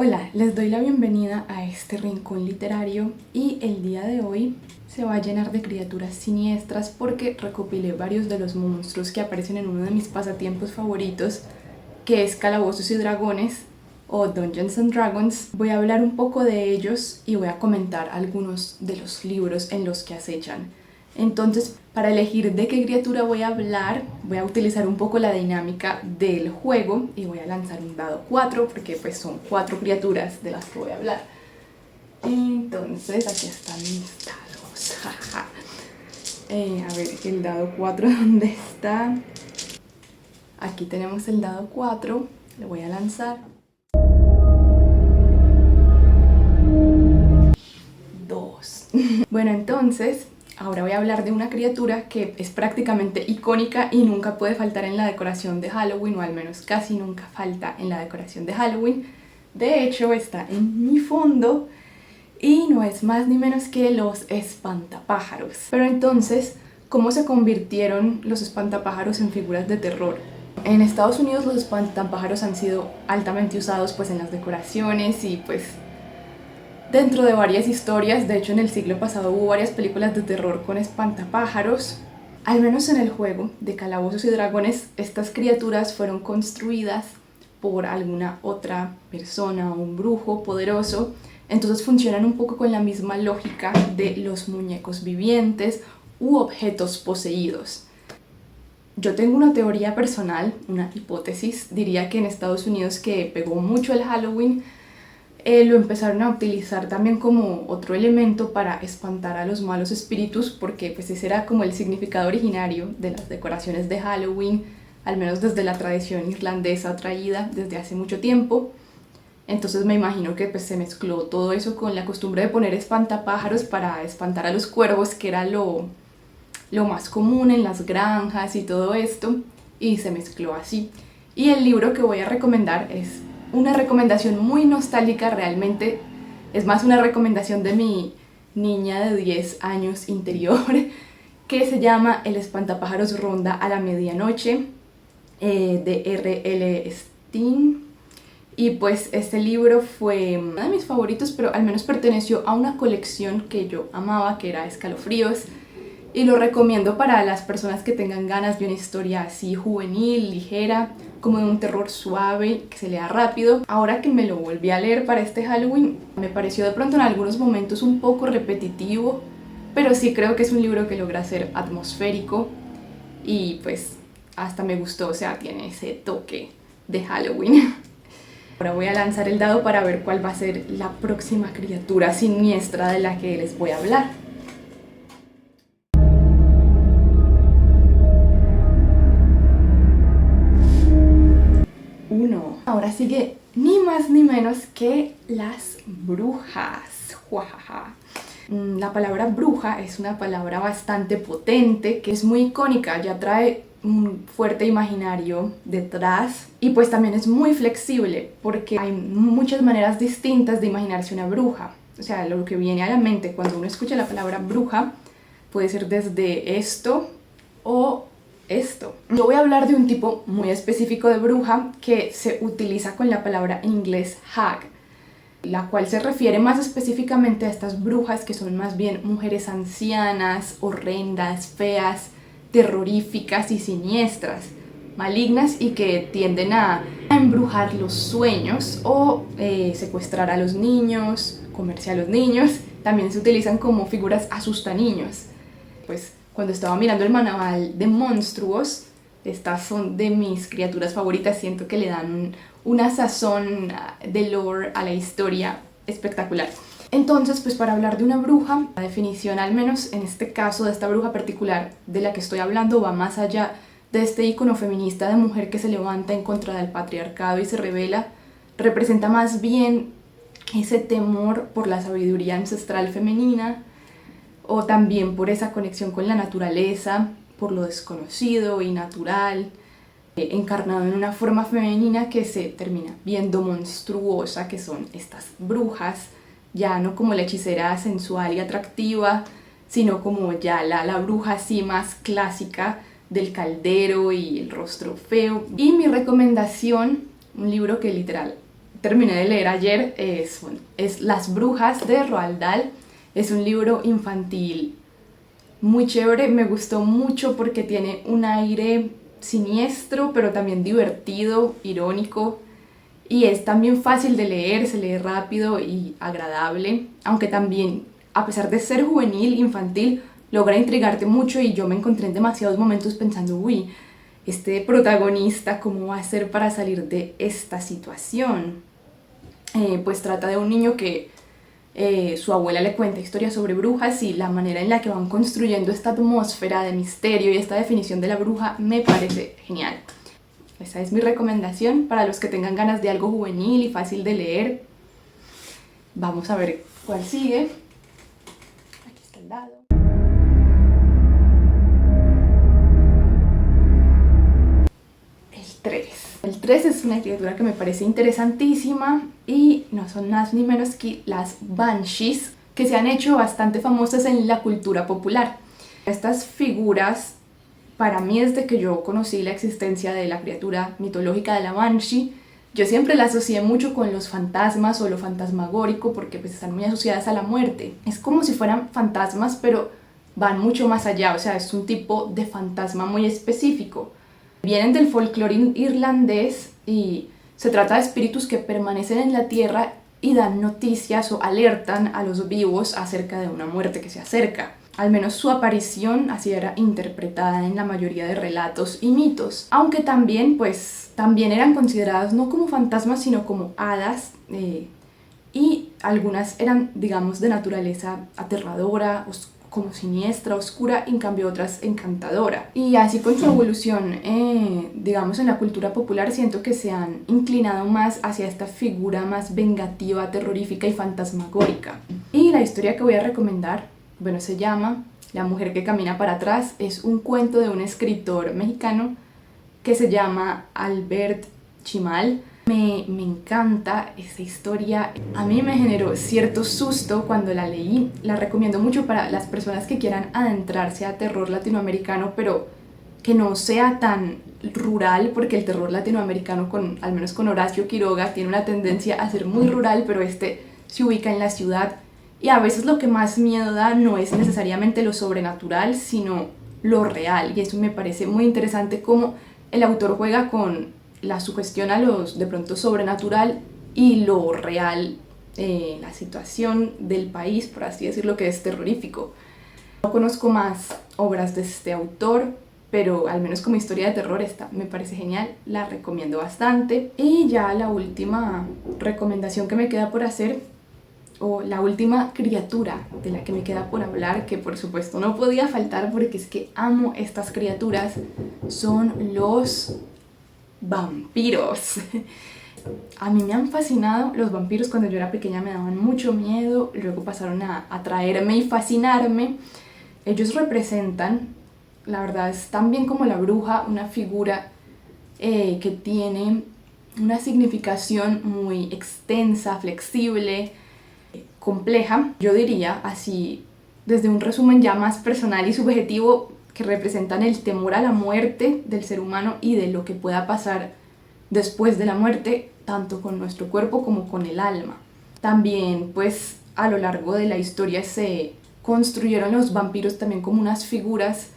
Hola, les doy la bienvenida a este rincón literario y el día de hoy se va a llenar de criaturas siniestras porque recopilé varios de los monstruos que aparecen en uno de mis pasatiempos favoritos, que es Calabozos y Dragones o Dungeons and Dragons. Voy a hablar un poco de ellos y voy a comentar algunos de los libros en los que acechan. Entonces, para elegir de qué criatura voy a hablar, voy a utilizar un poco la dinámica del juego y voy a lanzar un dado 4 porque pues son 4 criaturas de las que voy a hablar. Entonces, aquí están mis dados. A ver, el dado 4, ¿dónde está? Aquí tenemos el dado 4, le voy a lanzar. 2. Bueno, entonces ahora voy a hablar de una criatura que es prácticamente icónica y nunca puede faltar en la decoración de Halloween, o al menos casi nunca falta en la decoración de Halloween. De hecho, está en mi fondo y no es más ni menos que los espantapájaros. Pero entonces, ¿cómo se convirtieron los espantapájaros en figuras de terror? En Estados Unidos los espantapájaros han sido altamente usados pues en las decoraciones y pues dentro de varias historias. De hecho, en el siglo pasado hubo varias películas de terror con espantapájaros. Al menos en el juego de Calabozos y Dragones, estas criaturas fueron construidas por alguna otra persona o un brujo poderoso. Entonces funcionan un poco con la misma lógica de los muñecos vivientes u objetos poseídos. Yo tengo una teoría personal, una hipótesis. Diría que en Estados Unidos, que pegó mucho el Halloween, lo empezaron a utilizar también como otro elemento para espantar a los malos espíritus, porque pues ese era como el significado originario de las decoraciones de Halloween, al menos desde la tradición irlandesa traída desde hace mucho tiempo. Entonces me imagino que pues se mezcló todo eso con la costumbre de poner espantapájaros para espantar a los cuervos, que era lo más común en las granjas y todo esto, y se mezcló así. Y el libro que voy a recomendar es una recomendación muy nostálgica, realmente es más una recomendación de mi niña de 10 años interior, que se llama El espantapájaros ronda a la medianoche, de R.L. Stine. Y pues este libro fue uno de mis favoritos, pero al menos perteneció a una colección que yo amaba, que era Escalofríos, y lo recomiendo para las personas que tengan ganas de una historia así juvenil, ligera, como de un terror suave, que se lea rápido. Ahora que me lo volví a leer para este Halloween, me pareció de pronto en algunos momentos un poco repetitivo, pero sí creo que es un libro que logra ser atmosférico y pues hasta me gustó, o sea, tiene ese toque de Halloween. Ahora voy a lanzar el dado para ver cuál va a ser la próxima criatura siniestra de la que les voy a hablar. 1. Ahora sigue ni más ni menos que las brujas. La palabra bruja es una palabra bastante potente, que es muy icónica, ya trae un fuerte imaginario detrás y pues también es muy flexible porque hay muchas maneras distintas de imaginarse una bruja. O sea, lo que viene a la mente cuando uno escucha la palabra bruja puede ser desde esto o esto. Yo voy a hablar de un tipo muy específico de bruja que se utiliza con la palabra en inglés hag, la cual se refiere más específicamente a estas brujas que son más bien mujeres ancianas, horrendas, feas, terroríficas y siniestras, malignas, y que tienden a embrujar los sueños o secuestrar a los niños, comerse a los niños. También se utilizan como figuras asustaniños. Pues cuando estaba mirando el manual de monstruos, estas son de mis criaturas favoritas. Siento que le dan una sazón de lore a la historia espectacular. Entonces, pues para hablar de una bruja, la definición, al menos en este caso de esta bruja particular de la que estoy hablando, va más allá de este icono feminista de mujer que se levanta en contra del patriarcado y se revela. Representa más bien ese temor por la sabiduría ancestral femenina, o también por esa conexión con la naturaleza, por lo desconocido y natural, encarnado en una forma femenina que se termina viendo monstruosa, que son estas brujas, ya no como la hechicera sensual y atractiva, sino como ya la bruja así más clásica del caldero y el rostro feo. Y mi recomendación, un libro que literal terminé de leer ayer es Las brujas de Roald Dahl. Es un libro infantil muy chévere, me gustó mucho porque tiene un aire siniestro, pero también divertido, irónico, y es también fácil de leer, se lee rápido y agradable, aunque también, a pesar de ser juvenil, infantil, logra intrigarte mucho y yo me encontré en demasiados momentos pensando, uy, este protagonista, ¿cómo va a hacer para salir de esta situación? Pues trata de un niño que su abuela le cuenta historias sobre brujas y la manera en la que van construyendo esta atmósfera de misterio y esta definición de la bruja me parece genial. Esa es mi recomendación para los que tengan ganas de algo juvenil y fácil de leer. Vamos a ver cuál sigue. Aquí está el dado. El 3 es una criatura que me parece interesantísima y no son más ni menos que las banshees, que se han hecho bastante famosas en la cultura popular. Estas figuras, para mí, desde que yo conocí la existencia de la criatura mitológica de la banshee, yo siempre la asocié mucho con los fantasmas o lo fantasmagórico porque pues están muy asociadas a la muerte. Es como si fueran fantasmas, pero van mucho más allá, o sea, es un tipo de fantasma muy específico. Vienen del folclore irlandés y se trata de espíritus que permanecen en la tierra y dan noticias o alertan a los vivos acerca de una muerte que se acerca. Al menos su aparición así era interpretada en la mayoría de relatos y mitos, aunque también eran consideradas no como fantasmas sino como hadas, y algunas eran, digamos, de naturaleza aterradora, como siniestra, oscura, y en cambio otras encantadora. Y así con su evolución, digamos, en la cultura popular, siento que se han inclinado más hacia esta figura más vengativa, terrorífica y fantasmagórica. Y la historia que voy a recomendar, bueno, se llama La mujer que camina para atrás. Es un cuento de un escritor mexicano que se llama Albert Chimal. Me encanta esta historia, a mí me generó cierto susto cuando la leí. La recomiendo mucho para las personas que quieran adentrarse a terror latinoamericano, pero que no sea tan rural, porque el terror latinoamericano, al menos con Horacio Quiroga, tiene una tendencia a ser muy rural, pero este se ubica en la ciudad y a veces lo que más miedo da no es necesariamente lo sobrenatural, sino lo real, y eso me parece muy interesante cómo el autor juega con la sugestión a los de pronto sobrenatural y lo real, la situación del país, por así decirlo, que es terrorífico. No conozco más obras de este autor, pero al menos como historia de terror esta me parece genial, la recomiendo bastante. Y ya la última recomendación que me queda por hacer, o la última criatura de la que me queda por hablar, que por supuesto no podía faltar porque es que amo estas criaturas, son los vampiros. A mí me han fascinado los vampiros. Cuando yo era pequeña me daban mucho miedo, luego pasaron a atraerme y fascinarme. Ellos representan, la verdad es tan bien como la bruja, una figura que tiene una significación muy extensa, flexible, compleja. Yo diría así, desde un resumen ya más personal y subjetivo, que representan el temor a la muerte del ser humano y de lo que pueda pasar después de la muerte, tanto con nuestro cuerpo como con el alma. También, pues, a lo largo de la historia se construyeron los vampiros también como unas figuras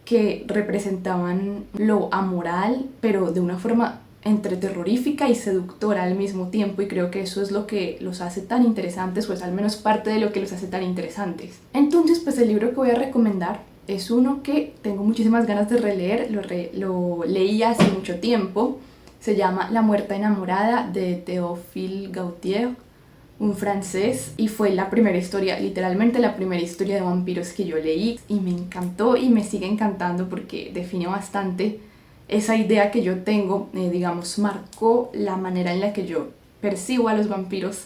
que representaban lo amoral, pero de una forma entre terrorífica y seductora al mismo tiempo, y creo que eso es lo que los hace tan interesantes, pues al menos parte de lo que los hace tan interesantes. Entonces, pues el libro que voy a recomendar es uno que tengo muchísimas ganas de releer, lo leí hace mucho tiempo. Se llama La muerta enamorada, de Théophile Gautier, un francés, y fue la primera historia, literalmente la primera historia de vampiros que yo leí, y me encantó y me sigue encantando porque define bastante esa idea que yo tengo, digamos, marcó la manera en la que yo percibo a los vampiros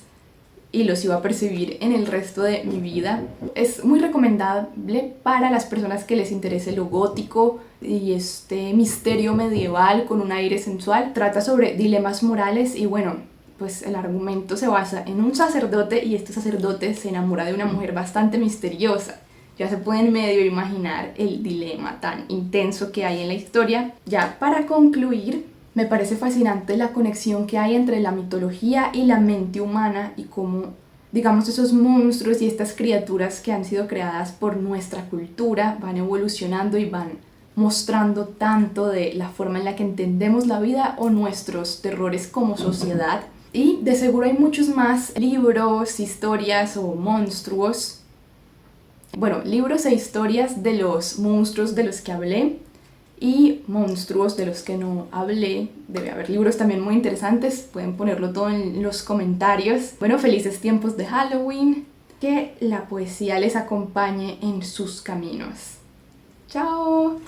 y los iba a percibir en el resto de mi vida. Es muy recomendable para las personas que les interese lo gótico y este misterio medieval con un aire sensual. Trata sobre dilemas morales y bueno, pues el argumento se basa en un sacerdote y este sacerdote se enamora de una mujer bastante misteriosa. Ya se pueden medio imaginar el dilema tan intenso que hay en la historia. Ya para concluir, Me parece fascinante la conexión que hay entre la mitología y la mente humana y cómo, digamos, esos monstruos y estas criaturas que han sido creadas por nuestra cultura van evolucionando y van mostrando tanto de la forma en la que entendemos la vida o nuestros terrores como sociedad. Y de seguro hay muchos más libros, historias o monstruos. Bueno, libros e historias de los monstruos de los que hablé y monstruos de los que no hablé. Debe haber libros también muy interesantes, pueden ponerlo todo en los comentarios. Bueno, felices tiempos de Halloween, que la poesía les acompañe en sus caminos. ¡Chao!